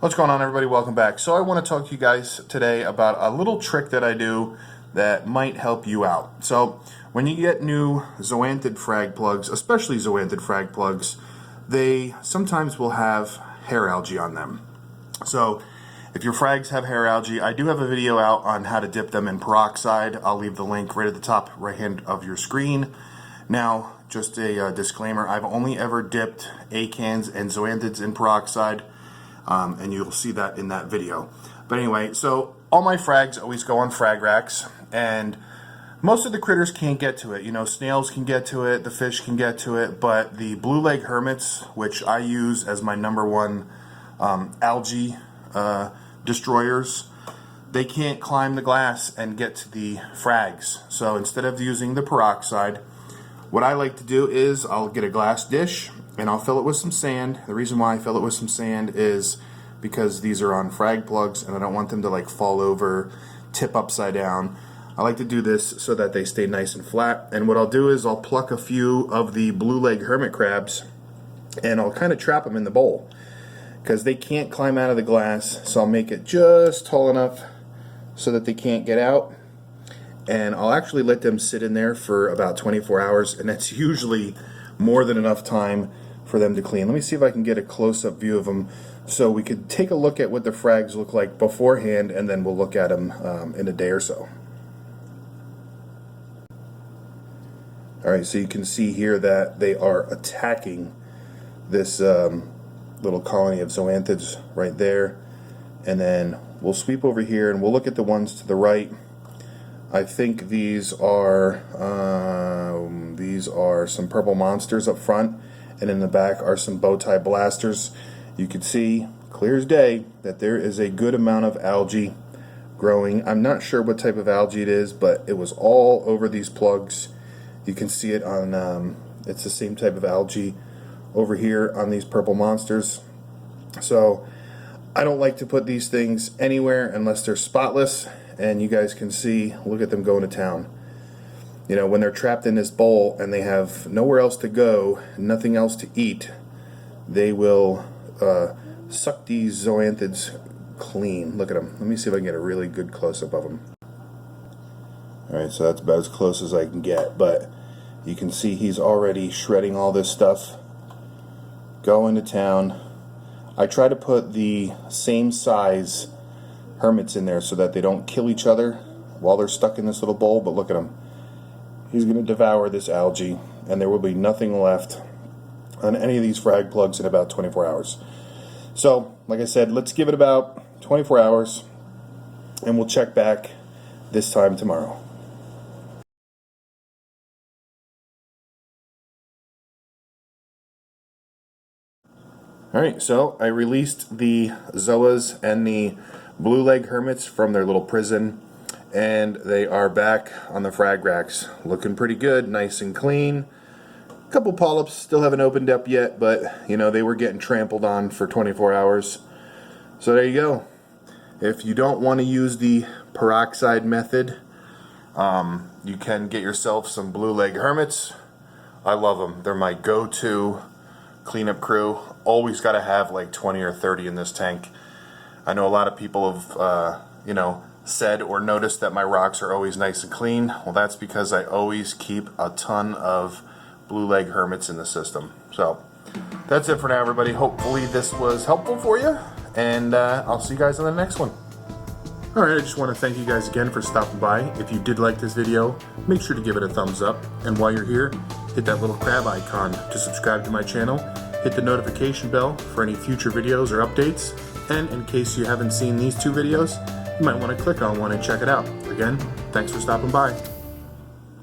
What's going on, everybody? Welcome back. So I want to talk to you guys today about a little trick that I do that might help you out. So when you get new zoanthid frag plugs, especially zoanthid frag plugs, they sometimes will have hair algae on them. So if your frags have hair algae, I do have a video out on how to dip them in peroxide. I'll leave the link right at the top right hand of your screen. Now, just a disclaimer, I've only ever dipped acans and zoanthids in peroxide. And you'll see that in that video. But anyway, so all my frags always go on frag racks, and most of the critters can't get to it. You know, snails can get to it, the fish can get to it, but the blue leg hermits, which I use as my #1 algae destroyers, they can't climb the glass and get to the frags. So instead of using the peroxide, what I like to do is I'll get a glass dish and I'll fill it with some sand. The reason why I fill it with some sand is because these are on frag plugs and I don't want them to like fall over, tip upside down. I like to do this so that they stay nice and flat. And what I'll do is I'll pluck a few of the blue leg hermit crabs and I'll kind of trap them in the bowl because they can't climb out of the glass. So I'll make it just tall enough so that they can't get out. And I'll actually let them sit in there for about 24 hours, and that's usually more than enough time for them to clean. Let me see if I can get a close-up view of them so we could take a look at what the frags look like beforehand, and then we'll look at them in a day or so. Alright, so you can see here that they are attacking this little colony of zoanthids right there. And then we'll sweep over here and we'll look at the ones to the right. I think these are some purple monsters up front, and in the back are some bow tie blasters. You can see clear as day that there is a good amount of algae growing. I'm not sure what type of algae it is, but it was all over these plugs. You can see it on it's the same type of algae over here on these purple monsters. So I don't like to put these things anywhere unless they're spotless. And you guys can see, look at them going to town. You know, when they're trapped in this bowl and they have nowhere else to go, nothing else to eat, they will suck these zoanthids clean. Look at them. Let me see if I can get a really good close-up of them. Alright, so that's about as close as I can get, but you can see he's already shredding all this stuff, going to town. I try to put the same size hermits in there so that they don't kill each other while they're stuck in this little bowl, but look at him. He's going to devour this algae, and there will be nothing left on any of these frag plugs in about 24 hours. So, like I said, let's give it about 24 hours, and we'll check back this time tomorrow. Alright, so I released the zoas and the blue leg hermits from their little prison, and they are back on the frag racks looking pretty good, nice and clean. A couple polyps still haven't opened up yet, but you know, they were getting trampled on for 24 hours. So there you go. If you don't want to use the peroxide method, you can get yourself some blue leg hermits. I love them. They're my go-to cleanup crew. Always got to have like 20 or 30 in this tank. I know a lot of people have, you know, said or noticed that my rocks are always nice and clean. Well, that's because I always keep a ton of blue leg hermits in the system. So that's it for now, everybody. Hopefully this was helpful for you, and I'll see you guys on the next one. Alright, I just want to thank you guys again for stopping by. If you did like this video, make sure to give it a thumbs up. And while you're here, hit that little crab icon to subscribe to my channel. Hit the notification bell for any future videos or updates. And in case you haven't seen these two videos, you might want to click on one and check it out. Again, thanks for stopping by.